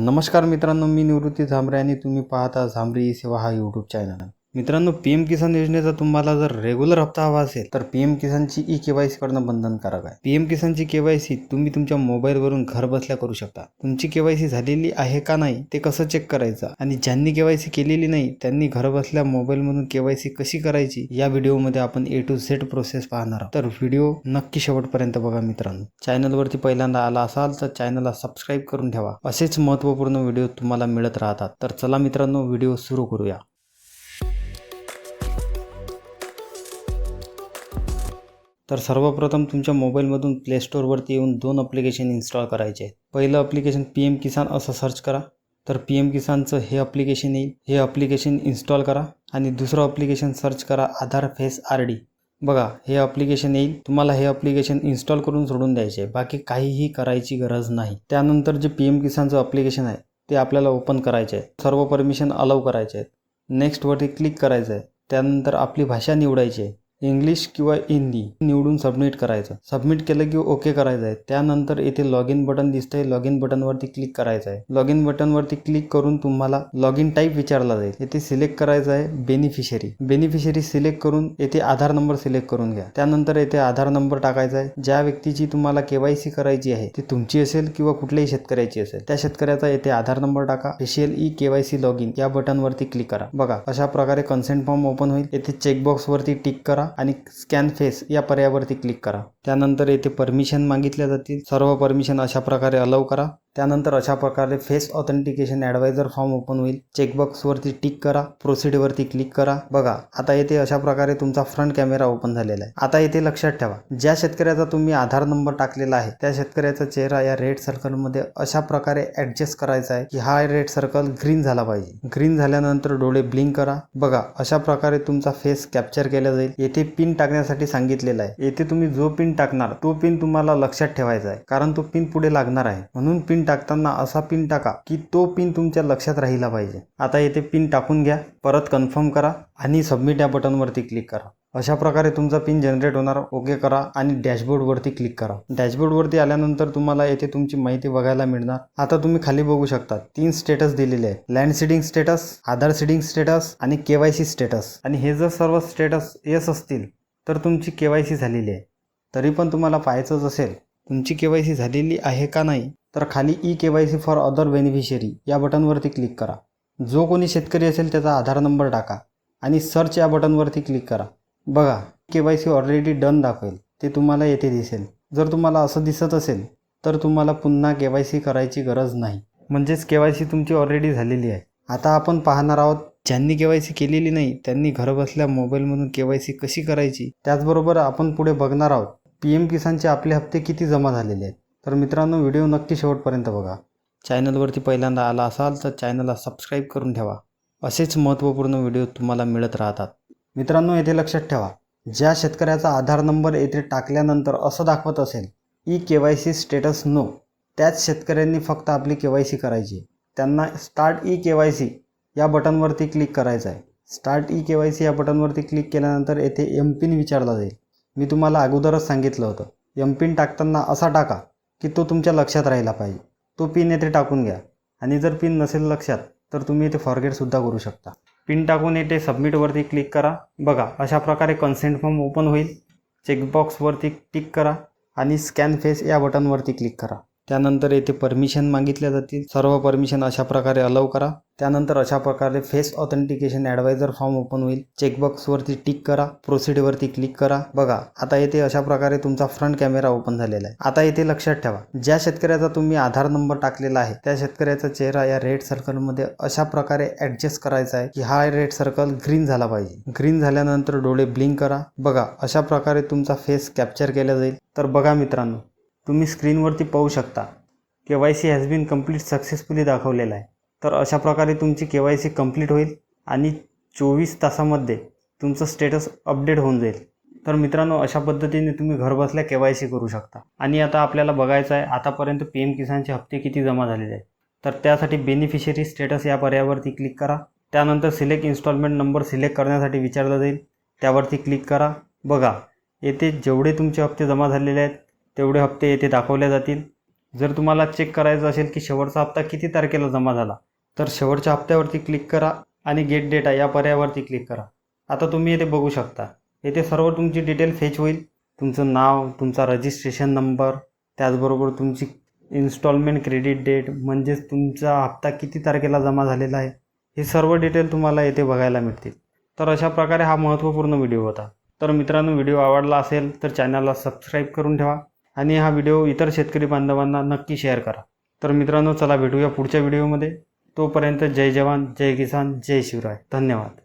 नमस्कार मित्रांनो, मी निवृत्ती झांबरे आणि तुम्ही पाहता झांबरे ई सेवा हा यूट्यूब चॅनल. मित्रांनो, पीएम किसान योजनेचा तुम्हाला जर रेग्युलर हप्ता हवा असेल तर पीएम किसानची केवायसी करणं बंधनकारक आहे. पीएम किसानची केवायसी तुम्ही तुमच्या मोबाईलवरून घर बसल्या करू शकता. तुमची केवायसी झालेली आहे का नाही ते कसं चेक करायचं आणि ज्यांनी केवायसी केलेली नाही त्यांनी घर बसल्या मोबाईलमधून केवायसी कशी करायची या व्हिडिओमध्ये आपण A to Z प्रोसेस पाहणार आहोत. तर व्हिडिओ नक्की शेवटपर्यंत बघा मित्रांनो. चॅनलवरती पहिल्यांदा आला असाल तर चॅनलला सबस्क्राईब करून ठेवा. असेच महत्त्वपूर्ण व्हिडिओ तुम्हाला मिळत राहतात. तर चला मित्रांनो, व्हिडिओ सुरू करूया. तर सर्वप्रथम तुमच्या मोबाईलमधून प्ले स्टोअरवरती येऊन 2 ॲप्लिकेशन इन्स्टॉल करायचे आहेत. पहिलं ॲप्लिकेशन पीएम किसान असं सर्च करा. तर पीएम किसानचं हे ॲप्लिकेशन येईल. हे ॲप्लिकेशन इन्स्टॉल करा आणि दुसरं ॲप्लिकेशन सर्च करा आधार फेस RD. बघा, हे ॲप्लिकेशन येईल. तुम्हाला हे ॲप्लिकेशन इन्स्टॉल करून सोडून द्यायचे आहे. बाकी काहीही करायची गरज नाही. त्यानंतर जे पीएम किसानचं ॲप्लिकेशन आहे ते आपल्याला ओपन करायचे आहे. सर्व परमिशन अलाउ करायचे आहेत. नेक्स्टवरती क्लिक करायचं आहे. त्यानंतर आपली भाषा निवडायची आहे. इंग्लिश किंवा हिंदी निवडून सबमिट करायचं. सबमिट केलं की ओके करायचं आहे. त्यानंतर येथे लॉग इन बटन दिसतंय. लॉग इन बटनवरती क्लिक करायचं आहे. लॉग इन बटनवरती क्लिक करून तुम्हाला लॉग इन टाईप विचारला जाईल. येथे सिलेक्ट करायचं आहे बेनिफिशरी. बेनिफिशरी सिलेक्ट करून येथे आधार नंबर सिलेक्ट करून घ्या. त्यानंतर येथे आधार नंबर टाकायचा आहे. ज्या व्यक्तीची तुम्हाला केवायसी करायची आहे ती तुमची असेल किंवा कुठल्याही शेतकऱ्याची असेल त्या शेतकऱ्याचा येथे आधार नंबर टाका. स्पेशल केवायसी लॉग इन या बटनवरती क्लिक करा. बघा, अशा प्रकारे कन्सेंट फॉर्म ओपन होईल. येथे चेकबॉक्सवरती टिक करा आणि स्कॅन फेस या पर्यायावरती क्लिक करा. त्यानंतर येथे परमिशन मागितल्या जातील. सर्व परमिशन अशा प्रकारे अलाउ करा. त्यानंतर अशा प्रकारे face authentication adviser form open होईल. चेकबॉक्सवरती टिक करा. प्रोसीडवरती क्लिक करा. बघा, आता येथे अशा प्रकारे तुमचा फ्रंट कॅमेरा ओपन झालेला आहे. आता येथे लक्षात ठेवा, ज्या शेतकऱ्याचा तुम्ही आधार नंबर टाकलेला आहे त्या शेतकऱ्याचा चेहरा या रेड सर्कलमध्ये अशा प्रकारे ॲडजस्ट करायचा आहे की हा रेड सर्कल ग्रीन झाला पाहिजे. ग्रीन झाल्यानंतर डोळे ब्लिंक करा. बघा, अशा प्रकारे तुमचा फेस कॅप्चर केला जाईल. येथे पिन टाकण्यासाठी सांगितलेलं आहे. येथे तुम्ही जो पिन टाकणार तो पिन तुम्हाला लक्षात ठेवायचा आहे, कारण तो पिन पुढे लागणार आहे. म्हणून पिन टाकताना असा पिन टाका की तो पिन तुमच्या लक्षात राहिला पाहिजे. आता येथे पिन टाकून घ्या. परत कन्फर्म करा आणि सबमिट या बटनवरती क्लिक करा. अशा प्रकारे तुमचा पिन जनरेट होणार. ओके करा आणि डॅशबोर्डवरती क्लिक करा. डॅशबोर्डवरती आल्यानंतर तुम्हाला येथे तुमची माहिती बघायला मिळणार. आता तुम्ही खाली बघू शकता 3 स्टेटस दिलेले आहेत. लँड सीडिंग स्टेटस, आधार सीडिंग स्टेटस आणि केवायसी स्टेटस. आणि हे जर सर्व स्टेटस येस असतील तर तुमची केवायसी झालेली आहे. तरी पण तुम्हाला पाहायचंच असेल तुमची केवायसी झालेली आहे का नाही तर खाली केवायसी फॉर अदर बेनिफिशरी या बटनवरती क्लिक करा. जो कोणी शेतकरी असेल त्याचा आधार नंबर टाका आणि सर्च या बटनवरती क्लिक करा. बघा, केवायसी ऑलरेडी डन दाखवेल. ते तुम्हाला येथे दिसेल. जर तुम्हाला असं दिसत असेल तर तुम्हाला पुन्हा केवायसी करायची गरज नाही. म्हणजेच केवायसी तुमची ऑलरेडी झालेली आहे. आता आपण पाहणार आहोत ज्यांनी केवायसी केलेली नाही त्यांनी घरबसल्या मोबाईलमधून केवायसी कशी करायची. त्याचबरोबर आपण पुढे बघणार आहोत पीएम किसानचे आपले हप्ते किती जमा झालेले आहेत. तर मित्रांनो, व्हिडिओ नक्की शेवटपर्यंत बघा. चॅनलवरती पहिल्यांदा आला असाल तर चॅनलला सबस्क्राईब करून ठेवा. असेच महत्त्वपूर्ण व्हिडिओ तुम्हाला मिळत राहतात. मित्रांनो, येथे लक्षात ठेवा, ज्या शेतकऱ्याचा आधार नंबर येथे टाकल्यानंतर असं दाखवत असेल केवायसी स्टेटस नो, त्याच शेतकऱ्यांनी फक्त आपली केवायसी करायची. त्यांना स्टार्ट केवायसी या बटनवरती क्लिक करायचं आहे. स्टार्ट केवायसी या बटनवरती क्लिक केल्यानंतर येथे एमपिन विचारला जाईल. मी तुम्हाला अगोदरच सांगितलं होतं, एमपिन टाकताना असा टाका की तो तुमच्या लक्षात राहिला पाहिजे. तो पिन येथे टाकून घ्या आणि जर पिन नसेल लक्षात तर तुम्ही येथे फॉरगेटसुद्धा करू शकता. पिन टाकून येथे सबमिटवरती क्लिक करा. बघा, अशा प्रकारे कन्सेंट फॉर्म ओपन होईल. चेकबॉक्सवरती टिक करा आणि स्कॅन फेस या बटनवरती क्लिक करा. त्यानंतर येथे परमिशन मागितल्या जातील. सर्व परमिशन अशा प्रकारे अलाउ करा. त्यानंतर अशा प्रकारे face authentication adviser form open होईल. चेकबॉक्सवरती टिक करा. प्रोसीडवरती क्लिक करा. बघा, आता येथे अशा प्रकारे तुमचा फ्रंट कॅमेरा ओपन झालेला आहे. आता येथे लक्षात ठेवा, ज्या शेतकऱ्याचा तुम्ही आधार नंबर टाकलेला आहे त्या शेतकऱ्याचा चेहरा या रेड सर्कलमध्ये अशा प्रकारे ॲडजस्ट करायचा आहे की हा रेड सर्कल ग्रीन झाला पाहिजे. ग्रीन झाल्यानंतर डोळे ब्लिंक करा. बघा, अशा प्रकारे तुमचा फेस कॅप्चर केला जाईल. तर बघा मित्रांनो, तुम्ही स्क्रीनवरती पाहू शकता KYC has been complete successfully दाखवलेला आहे. तर अशा प्रकारे तुमची केवायसी कंप्लीट होईल आणि 24 तासामध्ये तुमचं स्टेटस अपडेट होऊन जाईल. तर मित्रांनो, अशा पद्धतीने तुम्ही घरबसल्या केवायसी करू शकता. आणि आता आपल्याला बघायचं आहे आतापर्यंत पीएम किसानचे हप्ते किती जमा झालेले आहेत. तर त्यासाठी बेनिफिशरी स्टेटस या पर्यायावरती क्लिक करा. त्यानंतर सिलेक्ट इन्स्टॉलमेंट नंबर सिलेक्ट करण्यासाठी विचारलं जाईल. त्यावरती क्लिक करा. बघा, येथे जेवढे तुमचे हप्ते जमा झालेले आहेत तेवढे हप्ते येथे दाखवले जातील. जर तुम्हाला चेक करायचं असेल की शेवटचा हप्ता किती तारखेला जमा झाला, तर शेवटच्या हप्त्यावरती क्लिक करा आणि गेट डेटा या पर्यायावरती क्लिक करा. आता तुम्ही येथे बघू शकता, येथे सर्व तुमची डिटेल फेच होईल. तुमचं नाव, तुमचा रजिस्ट्रेशन नंबर, त्याचबरोबर तुमची इन्स्टॉलमेंट क्रेडिट डेट, म्हणजेच तुमचा हप्ता किती तारखेला जमा झालेला आहे, हे सर्व डिटेल तुम्हाला येथे बघायला मिळतील. तर अशा प्रकारे हा महत्त्वपूर्ण व्हिडिओ होता. तर मित्रांनो, व्हिडिओ आवडला असेल तर चॅनलला सबस्क्राईब करून ठेवा आणि हा व्हिडिओ इतर शेतकरी बांधवांना नक्की शेअर करा. तर मित्रांनो, चला भेटूया पुढच्या व्हिडिओमध्ये. तोपर्यंत जय जवान, जय किसान, जय शिवराय. धन्यवाद.